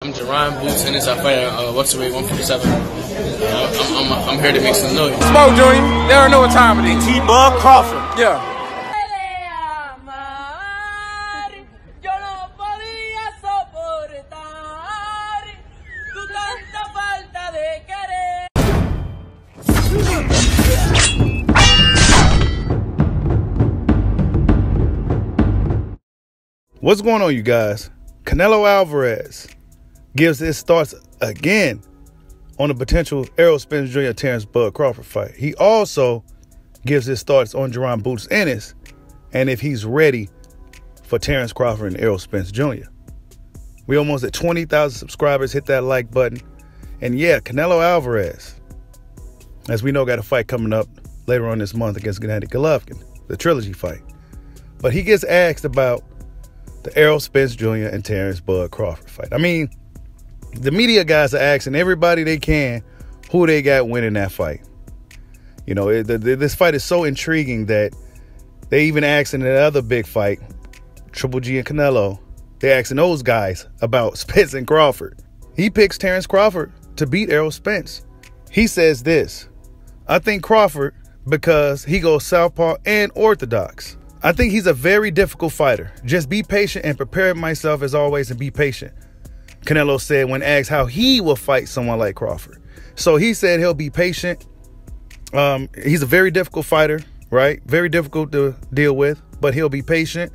I'm Jerron Boots, Ennis. I fight at welterweight 147. I'm here to make some noise. Smoke, Junior. They don't know what time it is. T-Bug Crawford. Yeah. What's going on, you guys? Canelo Alvarez gives his thoughts again on the potential Spence Jr. Terrence Bud Crawford fight. He also gives his thoughts on Jerron Boots Ennis and if he's ready for Terrence Crawford and Spence Jr. We almost at 20,000 subscribers. Hit that like button. And yeah, Canelo Alvarez, as we know, got a fight coming up later on this month against Gennady Golovkin, the trilogy fight. But he gets asked about the Spence Jr. and Terrence Bud Crawford fight. I mean, the media guys are asking everybody they can who they got winning that fight. You know, this fight is so intriguing that they even asking the other big fight, Triple G and Canelo, they're asking those guys about Spence and Crawford. He picks Terrence Crawford to beat Spence. He says this: I think Crawford because he goes southpaw and orthodox. I think he's a very difficult fighter. Just be patient and prepare myself as always and be patient, Canelo said when asked how he will fight someone like Crawford. So he said he'll be patient. He's a very difficult fighter, right? Very difficult to deal with, but he'll be patient.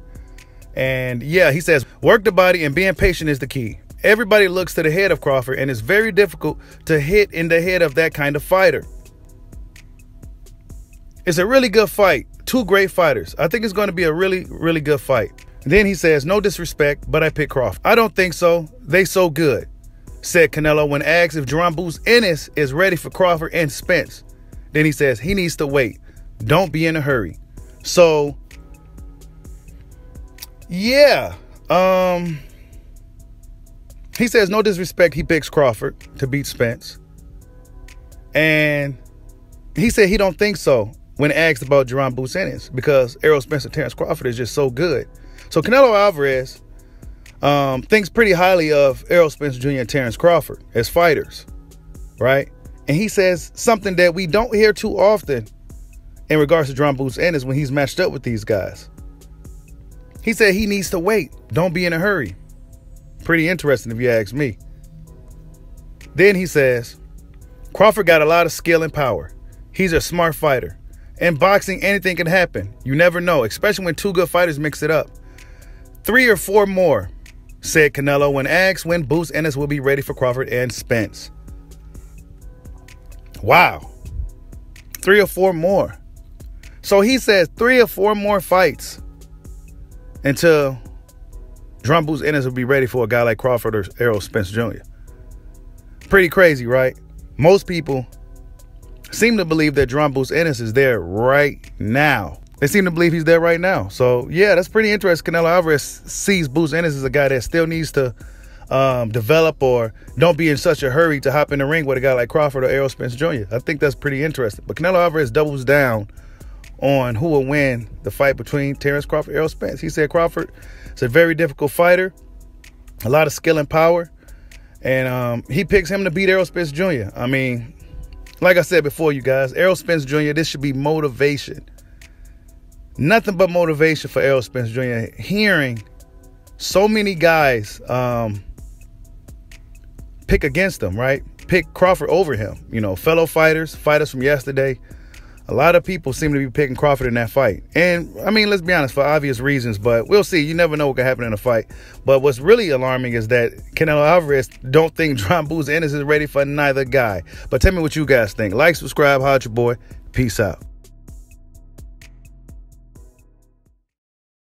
And yeah, he says work the body and being patient is the key. Everybody looks to the head of Crawford, and it's very difficult to hit in the head of that kind of fighter. It's a really good fight. Two great fighters. I think it's going to be a really, really good fight. Then he says, no disrespect, but I pick Crawford. I don't think so. They so good, said Canelo when asked if Jerron Boots Ennis is ready for Crawford and Spence. Then he says he needs to wait. Don't be in a hurry. So, yeah. He says, no disrespect, he picks Crawford to beat Spence. And he said he don't think so when asked about Jerron Boots Ennis because Spence and Terrence Crawford is just so good. So Canelo Alvarez thinks pretty highly of Spence Jr. and Terrence Crawford as fighters, right? And he says something that we don't hear too often in regards to Jerron Boots Ennis when he's matched up with these guys. He said he needs to wait. Don't be in a hurry. Pretty interesting if you ask me. Then he says, Crawford got a lot of skill and power. He's a smart fighter. In boxing, anything can happen. You never know, especially when two good fighters mix it up. 3 or 4 more, said Canelo when asked when Boots Ennis will be ready for Crawford and Spence. Wow. 3 or 4 more. So he says 3 or 4 more fights until Jerron Boots Ennis will be ready for a guy like Crawford or Spence Jr. Pretty crazy, right? Most people seem to believe that Jerron Boots Ennis is there right now. They seem to believe he's there right now. So, yeah, that's pretty interesting. Canelo Alvarez sees Boots Ennis as a guy that still needs to develop or don't be in such a hurry to hop in the ring with a guy like Crawford or Spence Jr. I think that's pretty interesting. But Canelo Alvarez doubles down on who will win the fight between Terrence Crawford and Spence. He said Crawford is a very difficult fighter, a lot of skill and power, and he picks him to beat Spence Jr. I mean, like I said before, you guys, Spence Jr., this should be motivation. Nothing but motivation for Spence Jr. Hearing so many guys pick against him, right? Pick Crawford over him. You know, fellow fighters from yesterday. A lot of people seem to be picking Crawford in that fight. And, I mean, let's be honest, for obvious reasons, but we'll see. You never know what can happen in a fight. But what's really alarming is that Canelo Alvarez don't think Jerron Boots Ennis is ready for neither guy. But tell me what you guys think. Like, subscribe, holla at your boy. Peace out.